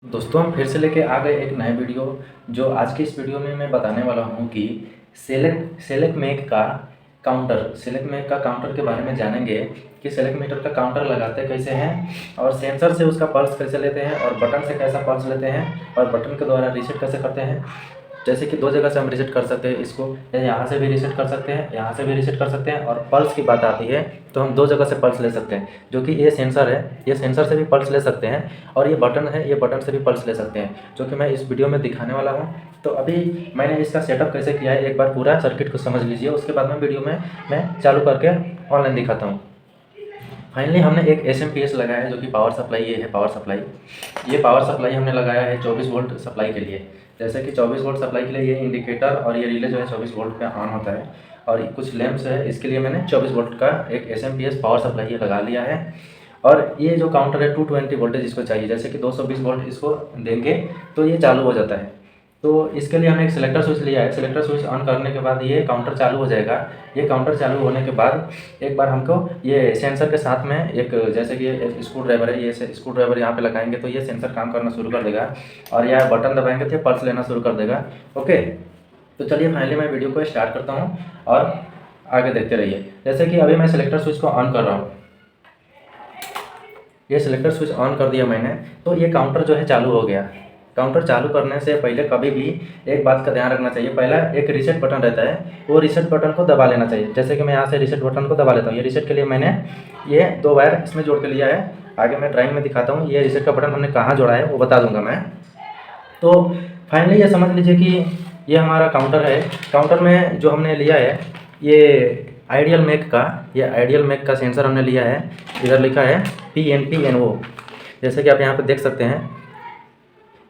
दोस्तों हम फिर से लेके आ गए एक नए वीडियो। जो आज की इस वीडियो में मैं बताने वाला हूँ कि सेलेक्ट मेक का काउंटर के बारे में जानेंगे कि सेलेक्ट मीटर का काउंटर लगाते कैसे हैं और सेंसर से उसका पल्स कैसे लेते हैं और बटन से कैसा पल्स लेते हैं और बटन के द्वारा रीसेट कैसे करते हैं। जैसे कि दो जगह से हम रीसेट कर सकते हैं इसको, यहाँ से भी रीसेट कर सकते हैं, यहाँ से भी रीसेट कर सकते हैं। और पल्स की बात आती है तो हम दो जगह से पल्स ले सकते हैं, जो कि ये सेंसर है, ये सेंसर से भी पल्स ले सकते हैं और ये बटन है, ये बटन से भी पल्स ले सकते हैं, जो कि मैं इस वीडियो में दिखाने वाला हूँ। तो अभी मैंने इसका सेटअप कैसे किया है एक बार पूरा सर्किट को समझ लीजिए, उसके बाद में वीडियो में मैं चालू करके ऑनलाइन दिखाता हूँ। फाइनली हमने एक एसएमपीएस लगाया है, जो कि पावर सप्लाई ये है। ये पावर सप्लाई हमने लगाया है 24 वोल्ट सप्लाई के लिए। जैसे कि 24 वोल्ट सप्लाई के लिए ये इंडिकेटर और ये रिले जो है 24 वोल्ट पे ऑन होता है और कुछ लैंप्स है, इसके लिए मैंने 24 वोल्ट का एक एसएमपीएस पावर सप्लाई ये लगा लिया है। और ये जो काउंटर है 220 वोल्टेज इसको चाहिए, जैसे कि 220 वोल्ट इसको देंगे तो ये चालू हो जाता है। तो इसके लिए हमने एक सिलेक्टर स्विच लिया है। सिलेक्टर स्विच ऑन करने के बाद ये काउंटर चालू हो जाएगा। ये काउंटर चालू होने के बाद एक बार हमको ये सेंसर के साथ में एक, जैसे कि एक स्क्रू ड्राइवर है, ये स्क्रू ड्राइवर यहाँ पे लगाएंगे तो ये सेंसर काम करना शुरू कर देगा और यह बटन दबाएंगे तो ये पल्स लेना शुरू कर देगा। ओके, तो चलिए फाइनली मैं वीडियो को स्टार्ट करता हूँ और आगे देखते रहिए। जैसे कि अभी मैं सिलेक्टर स्विच को ऑन कर रहा हूँ, ये सिलेक्टर स्विच ऑन कर दिया मैंने, तो ये काउंटर जो है चालू हो गया। काउंटर चालू करने से पहले कभी भी एक बात का ध्यान रखना चाहिए, पहला एक रीसेट बटन रहता है, वो रीसेट बटन को दबा लेना चाहिए। जैसे कि मैं यहाँ से रीसेट बटन को दबा लेता हूँ। ये रीसेट के लिए मैंने ये 2 वायर इसमें जोड़ के लिया है, आगे मैं ड्राइंग में दिखाता हूँ। ये रीसेट का बटन हमने कहाँ जोड़ा है वो बता दूंगा मैं। तो फाइनली ये समझ लीजिए कि ये हमारा काउंटर है। काउंटर में जो हमने लिया है ये आइडियल मेक का सेंसर हमने लिया है। इधर लिखा है PNP-NO, जैसे कि आप यहाँ पे देख सकते हैं,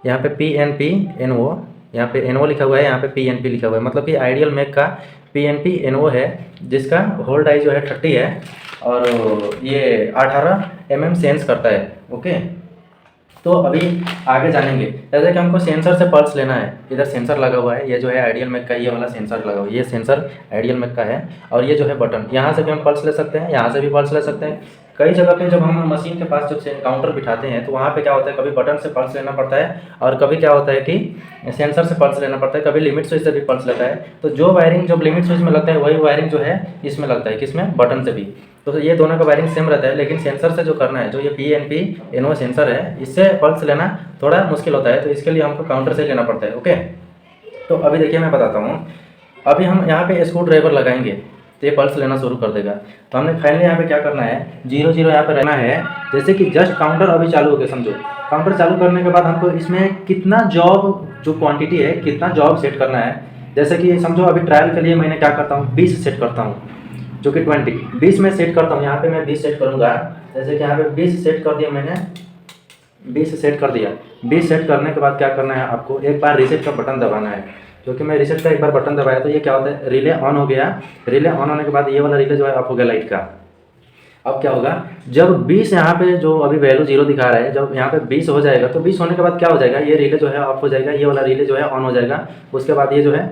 यहाँ पे PNP-NO, यहाँ पे NO लिखा हुआ है, यहाँ पे PNP लिखा हुआ है, मतलब कि आइडियल मेक का PNP-NO है, जिसका होल्ड आई जो है 30 है और ये 18 mm सेंस करता है। ओके, तो अभी आगे जानेंगे। जैसे कि हमको सेंसर से पल्स लेना है, इधर सेंसर लगा हुआ है, ये जो है आइडियल मेक का ये वाला सेंसर लगा हुआ है, ये सेंसर आइडियल मेक का है। और ये जो है बटन, यहाँ से भी हम पल्स ले सकते हैं, यहाँ से भी पल्स ले सकते हैं। कई जगह पे जब हम मशीन के पास जब काउंटर बिठाते हैं तो वहाँ पे क्या होता है, कभी बटन से पल्स लेना पड़ता है और कभी क्या होता है कि सेंसर से पल्स लेना पड़ता है, कभी लिमिट स्विच से भी पल्स लेता है। तो जो वायरिंग जब लिमिट स्विच में लगता है वही वायरिंग जो है इसमें लगता है, किसमें, बटन से भी। तो ये दोनों का वायरिंग सेम रहता है, लेकिन सेंसर से जो करना है, जो ये PNP-NO सेंसर है, इससे पल्स लेना थोड़ा मुश्किल होता है, तो इसके लिए हमको काउंटर से लेना पड़ता है। ओके, तो अभी देखिए मैं बताता हूँ। अभी हम यहाँ पे स्क्रू ड्राइवर लगाएंगे तो ये पल्स लेना शुरू कर देगा। तो हमने फाइनली यहाँ पे क्या करना है, 0 0 यहाँ पे रहना है। जैसे कि जस्ट काउंटर अभी चालू हो गया, समझो। काउंटर चालू करने के बाद हमको इसमें कितना जॉब, जो क्वांटिटी है, कितना जॉब सेट करना है। जैसे कि समझो अभी ट्रायल के लिए मैंने क्या करता हूँ, 20 सेट करता हूँ, जो कि 20 में सेट करता हूँ। यहाँ पे मैं 20 सेट करूँगा। जैसे कि यहाँ पे 20 सेट कर दिया मैंने, 20 सेट कर दिया। 20 सेट करने के बाद क्या करना है, आपको एक बार रीसेट का बटन दबाना है। क्योंकि मैं रीसेट का एक बार बटन दबाया तो ये क्या होता है, रिले ऑन हो गया। रिले ऑन होने के बाद ये वाला रिले जो है ऑफ हो गया लाइट का। अब क्या होगा, जब 20 यहाँ पे जो अभी वैल्यू 0 दिखा रहा है, जब यहाँ पे 20 हो जाएगा तो 20 होने के बाद क्या हो जाएगा, ये रिले जो है ऑफ हो जाएगा, ये वाला रिले जो है ऑन हो जाएगा। उसके बाद ये जो है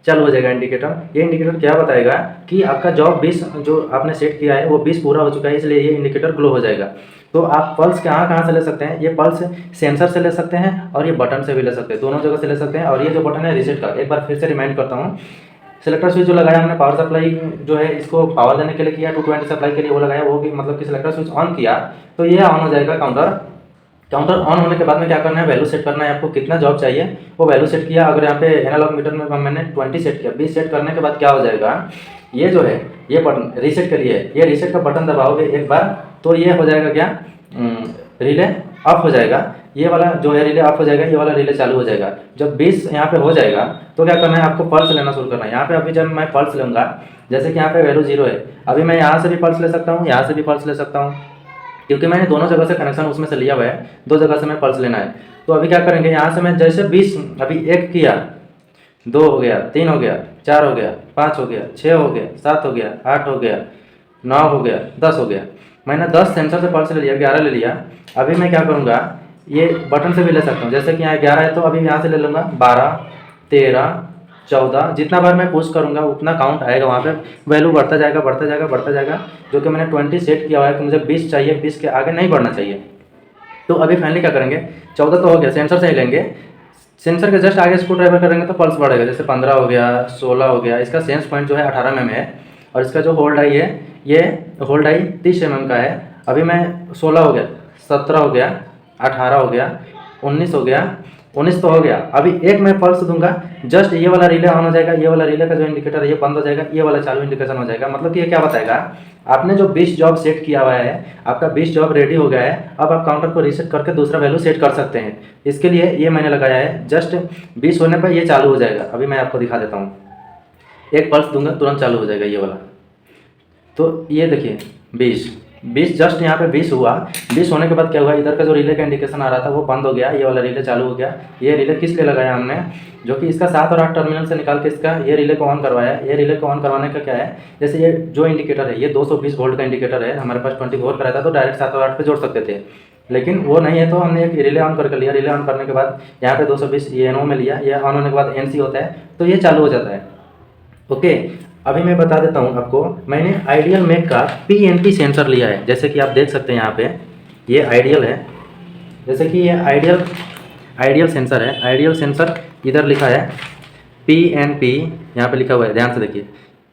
चालू हो जाएगा इंडिकेटर। ये इंडिकेटर क्या बताएगा कि आपका जॉब 20 जो आपने सेट किया है वो 20 पूरा हो चुका है, इसलिए ये इंडिकेटर ग्लो हो जाएगा। तो आप पल्स कहाँ कहाँ से ले सकते हैं, ये पल्स सेंसर से ले सकते हैं और ये बटन से भी ले सकते हैं, दोनों जगह से ले सकते हैं। और ये जो बटन है रीसेट का, एक बार फिर से रिमाइंड करता हूँ, सिलेक्टर स्विच जो लगाया हमने पावर सप्लाई जो है इसको पावर देने के लिए किया, 220 सप्लाई के लिए वो लगाया, वो भी मतलब कि सिलेक्टर स्विच ऑन किया तो ये ऑन हो जाएगा काउंटर। काउंटर ऑन होने के बाद में क्या करना है, वैल्यू सेट करना है, आपको कितना जॉब चाहिए वो वैल्यू सेट किया। अगर यहाँ पे एनालॉग मीटर में मैंने 20 सेट किया, 20 सेट करने के बाद क्या हो जाएगा, ये जो है ये बटन रीसेट के लिए, ये रीसेट का बटन दबाओगे एक बार तो ये हो जाएगा क्या, रिले ऑफ हो जाएगा। ये वाला जो है रिले ऑफ हो जाएगा, ये वाला रिले चालू हो जाएगा। जब 20 यहाँ पे हो जाएगा तो क्या करना है, आपको पल्स लेना शुरू करना है। यहाँ पे अभी जब मैं पल्स लूँगा, जैसे कि यहाँ पे वैल्यू 0 है, अभी मैं यहाँ से भी पल्स ले सकता हूँ, यहाँ से भी पल्स ले सकता हूँ, क्योंकि मैंने दोनों जगह से कनेक्शन उसमें से लिया हुआ है, 2 जगह से मैं पल्स लेना है। तो अभी क्या करेंगे, यहाँ से मैं जैसे 20 अभी 1 किया, 2 हो गया, 3 हो गया, 4 हो गया, 5 हो गया, 6 हो गया, 7 हो गया, 8 हो गया, 9 हो गया, 10 हो गया। मैंने 10 सेंसर से पल्स ले लिया, 11 ले लिया। अभी मैं क्या करूँगा, ये बटन से भी ले सकता हूँ। जैसे कि यहाँ 11 है तो अभी यहाँ से ले लूँगा 12, 13, 14, जितना बार मैं पुश करूँगा उतना काउंट आएगा, वहाँ पे वैल्यू बढ़ता जाएगा बढ़ता जाएगा बढ़ता जाएगा। जो कि मैंने 20 सेट किया हुआ है कि मुझे 20 चाहिए, 20 के आगे नहीं बढ़ना चाहिए। तो अभी फाइनली क्या करेंगे, 14 तो हो गया, सेंसर से ही लेंगे। सेंसर के जस्ट आगे स्क्रू ड्राइवर करेंगे तो पल्स बढ़ेगा, जैसे 15 हो गया, 16 हो गया। इसका सेंस पॉइंट जो है 18 mm है, और इसका जो होल्ड आई है, ये होल्ड आई 30 mm का है। अभी मैं 16 हो गया, 17 हो गया, 18 हो गया, 19 हो गया, 19 तो हो गया। अभी एक मैं पल्स दूंगा, जस्ट ये वाला रिले ऑन हो जाएगा, ये वाला रिले का जो इंडिकेटर है ये बंद हो जाएगा, ये वाला चालू इंडिकेशन हो जाएगा। मतलब कि ये क्या बताएगा, आपने जो 20 जॉब सेट किया हुआ है, आपका 20 जॉब रेडी हो गया है। अब आप काउंटर को रीसेट करके दूसरा वैल्यू सेट कर सकते हैं। इसके लिए ये मैंने लगाया है, जस्ट 20 होने पर ये चालू हो जाएगा। अभी मैं आपको दिखा देता हूँ, एक पल्स दूंगा तुरंत चालू हो जाएगा ये वाला। तो ये देखिए 20 जस्ट यहाँ पे 20 हुआ। 20 होने के बाद क्या हुआ, इधर का जो रिले का इंडिकेशन आ रहा था वो बंद हो गया, ये वाला रिले चालू हो गया। ये रिले किस लिए लगाया हमने, जो कि इसका 7 और 8 टर्मिनल से निकाल के इसका ये रिले को ऑन करवाया। ये रिले को ऑन करवाने का क्या है, जैसे ये जो इंडिकेटर है ये 220 वोल्ट का इंडिकेटर है, हमारे पास 24 का रहता तो डायरेक्ट 7 और 8 पे जोड़ सकते थे, लेकिन वो नहीं है। तो हमने एक रिले ऑन करके लिया। रिले ऑन करने के बाद यहाँ पे 220 ये एनओ में लिया, ये ऑन होने के बाद एनसी होता है, तो ये चालू हो जाता है। ओके, अभी मैं बता देता हूँ आपको, मैंने आइडियल मेक का पीएनपी सेंसर लिया है। जैसे कि आप देख सकते हैं यहाँ पे ये आइडियल है, जैसे कि ये आइडियल सेंसर है। आइडियल सेंसर इधर लिखा है पीएनपी, यहाँ पे लिखा हुआ है, ध्यान से देखिए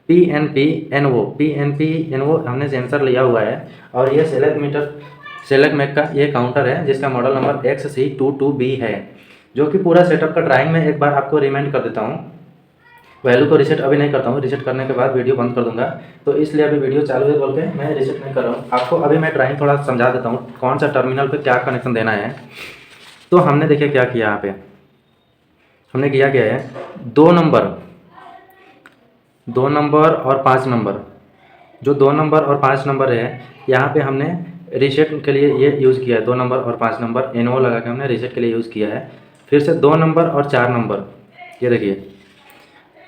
पीएनपी एनओ हमने सेंसर लिया हुआ है। और ये सेलेक्ट मेक का ये काउंटर है, जिसका मॉडल नंबर XC22B है, जो कि पूरा सेटअप का ड्राइंग में एक बार आपको रिमाइंड कर देता हूँ। वैल्यू को रीसेट अभी नहीं करता हूँ, रीसेट करने के बाद वीडियो बंद कर दूंगा, तो इसलिए अभी वीडियो चालू है बोल के मैं रीसेट नहीं कर रहा हूँ। आपको अभी मैं ड्राइंग थोड़ा समझा देता हूँ कौन सा टर्मिनल पे क्या कनेक्शन देना है। तो हमने देखिए क्या किया, यहाँ पे हमने किया क्या है, 2 नंबर और 5 नंबर, जो 2 नंबर और 5 नंबर है यहाँ पे हमने रीसेट के लिए ये यूज़ किया है। 2 नंबर और 5 नंबर एनओ लगा के हमने रीसेट के लिए यूज़ किया है। फिर से 2 नंबर और 4 नंबर, ये देखिए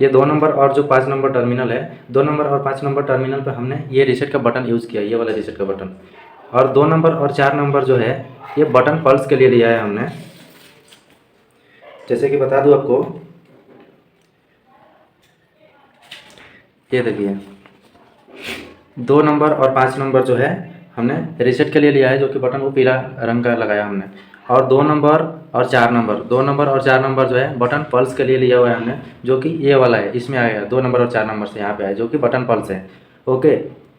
ये 2 नंबर और जो 5 नंबर टर्मिनल है, 2 नंबर और 5 नंबर टर्मिनल पर हमने ये रीसेट का बटन यूज़ किया, ये वाला रीसेट का बटन। और 2 नंबर और 4 नंबर जो है ये बटन पल्स के लिए लिया है हमने। जैसे कि बता दूं आपको, ये देखिए 2 नंबर और 5 नंबर जो है हमने रीसेट के लिए लिया है, जो कि बटन वो पीला रंग का लगाया हमने। और 2 नंबर और 4 नंबर जो है बटन पल्स के लिए लिया हुआ है हमने, जो कि ये वाला है, इसमें आएगा 2 नंबर और 4 नंबर से यहाँ पे आया, जो कि बटन पल्स है। Okay,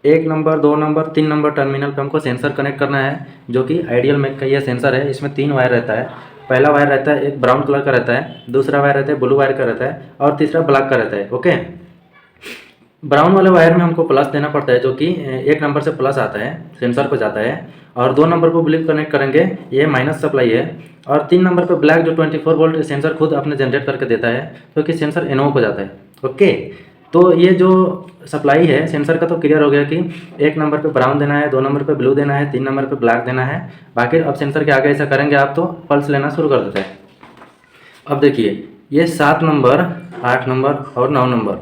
1 number 2 number 3 number terminal पे हमको सेंसर कनेक्ट करना है, जो कि आइडियल मेक का ये सेंसर है। इसमें 3 वायर रहता है। पहला वायर रहता है एक ब्राउन कलर का रहता है, दूसरा वायर रहता है ब्लू वायर का रहता है, और तीसरा ब्लैक का रहता है। ओके, ब्राउन वाले वायर में हमको प्लस देना पड़ता है, जो कि 1 नंबर से प्लस आता है, सेंसर को जाता है। और 2 नंबर को ब्लू कनेक्ट करेंगे, ये माइनस सप्लाई है। और 3 नंबर पे ब्लैक जो 24 वोल्ट सेंसर खुद अपने जनरेट करके देता है, क्योंकि सेंसर एनओ को जाता है। ओके, तो ये जो सप्लाई है सेंसर का तो क्लियर हो गया कि 1 नंबर पे ब्राउन देना है, 2 नंबर पे ब्लू देना है, 3 नंबर पे ब्लैक देना है। बाकी अब सेंसर के आगे ऐसा करेंगे आप तो पल्स लेना शुरू कर देता है। अब देखिए ये 7 नंबर 8 नंबर और 9 नंबर,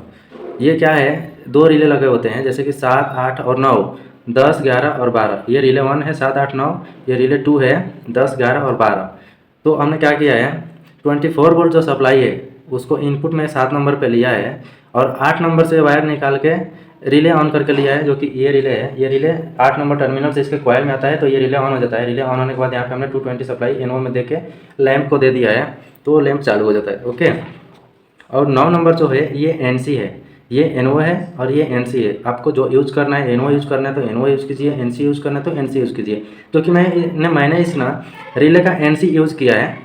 ये क्या है, 2 रिले लगे होते हैं, जैसे कि 7 8 और 9, 10 11 और 12। ये रिले 1 है 7 8 9, ये रिले 2 है 10 11 और 12। तो हमने क्या किया है, 24 वोल्ट जो सप्लाई है उसको इनपुट में 7 नंबर पे लिया है, और 8 नंबर से वायर निकाल के रिले ऑन करके लिया है, जो कि ये रिले है। ये रिले 8 नंबर टर्मिनल से इसके कॉइल में आता है, तो ये रिले ऑन हो जाता है। रिले ऑन होने के बाद यहाँ पे हमने 220 सप्लाई एनओ में दे के लैंप को दे दिया है, तो लैंप चालू हो जाता है। ओके, और 9 नंबर जो है ये एनसी है, ये एनओ है और ये एनसी है। आपको जो यूज़ करना है, एनओ यूज़ करना है तो एनओ यूज़ कीजिए, एनसी यूज़ करना है तो एनसी यूज़ कीजिए। क्योंकि मैंने इस ना रिले का एनसी यूज़ किया है।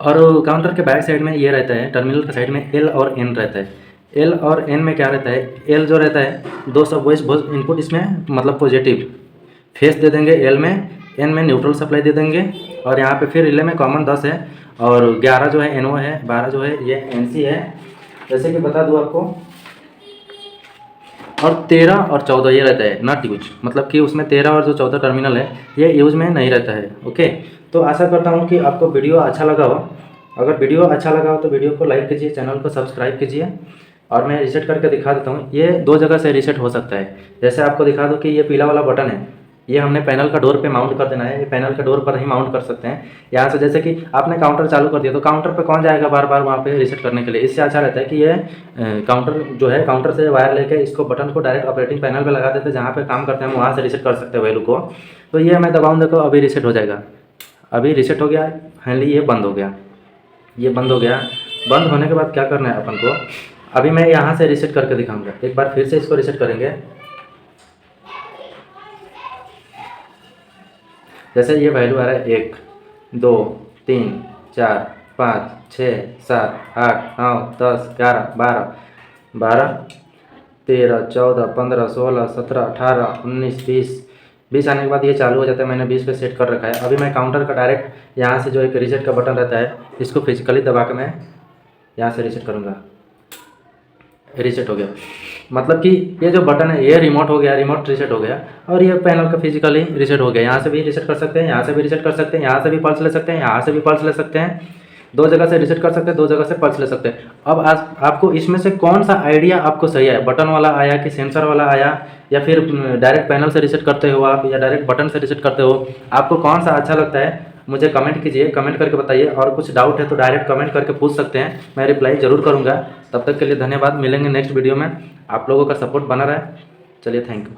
और काउंटर के बैक साइड में ये रहता है, टर्मिनल के साइड में एल और एन रहता है। एल और एन में क्या रहता है, एल जो रहता है 2 सब वॉइस इनपुट, इसमें मतलब पॉजिटिव फेस दे देंगे एल में, एन में न्यूट्रल सप्लाई दे देंगे। और यहाँ पे फिर रिले में कॉमन 10 है, और 11 जो है एनओ है, 12 जो है ये एनसी है। जैसे कि बता दूँ आपको, और 13 और 14 ये रहता है नॉट यूज, मतलब कि उसमें 13 और जो 14 टर्मिनल है ये यूज में नहीं रहता है। ओके, तो आशा करता हूँ कि आपको वीडियो अच्छा लगा हो। अगर वीडियो अच्छा लगा हो तो वीडियो को लाइक कीजिए, चैनल को सब्सक्राइब कीजिए। और मैं रीसेट करके दिखा देता हूँ, ये 2 जगह से रीसेट हो सकता है। जैसे आपको दिखा दूँ कि ये पीला वाला बटन है, ये हमने पैनल का डोर पे माउंट कर देना है। ये पैनल के डोर पर ही माउंट कर सकते हैं यहाँ से। जैसे कि आपने काउंटर चालू कर दिया तो काउंटर पे कौन जाएगा बार बार वहाँ पे रीसेट करने के लिए। इससे अच्छा रहता है कि ये काउंटर जो है, काउंटर से वायर लेके इसको बटन को डायरेक्ट ऑपरेटिंग पैनल पे लगा देते हैं, जहाँ पे काम करते हैं हम वहाँ से रीसेट कर सकते हैं वैल्यू को। तो ये मैं दबाऊँ, देखो अभी रीसेट हो जाएगा। अभी रीसेट हो गया, फाइनली ये बंद हो गया, ये बंद हो गया। बंद होने के बाद क्या करना है अपन को, अभी मैं यहाँ से रीसेट करके दिखाऊंगा। एक बार फिर से इसको रीसेट करेंगे। जैसे ये वैल्यू आ रहा है 1 2 3 4 5 6 7 8 9 10 11 12 12 13 14 15 16 17 18 19 20 आने के बाद ये चालू हो जाता है। मैंने 20 पे सेट कर रखा है। अभी मैं काउंटर का डायरेक्ट यहाँ से जो एक रीसेट का बटन रहता है, इसको फिजिकली दबा के मैं यहाँ से रीसेट करूँगा। रीसेट हो गया, मतलब कि ये जो बटन है ये रिमोट हो गया, रिमोट रीसेट हो गया, और ये पैनल का फिजिकली रीसेट हो गया। यहाँ से भी रीसेट कर सकते हैं, यहाँ से भी रीसेट कर सकते हैं, यहाँ से भी पल्स ले सकते हैं, यहाँ से भी पल्स ले सकते हैं। दो जगह से रीसेट कर सकते हैं, दो जगह से पल्स ले सकते हैं। अब आज आपको इसमें से कौन सा आइडिया आपको सही है, बटन वाला आया कि सेंसर वाला आया, या फिर डायरेक्ट पैनल से रीसेट करते हो आप, या डायरेक्ट बटन से रीसेट करते हो, आपको कौन सा अच्छा लगता है मुझे कमेंट कीजिए, कमेंट करके बताइए। और कुछ डाउट है तो डायरेक्ट कमेंट करके पूछ सकते हैं, मैं रिप्लाई ज़रूर करूँगा। तब तक के लिए धन्यवाद, मिलेंगे नेक्स्ट वीडियो में। आप लोगों का सपोर्ट बना रहे, चलिए थैंक यू।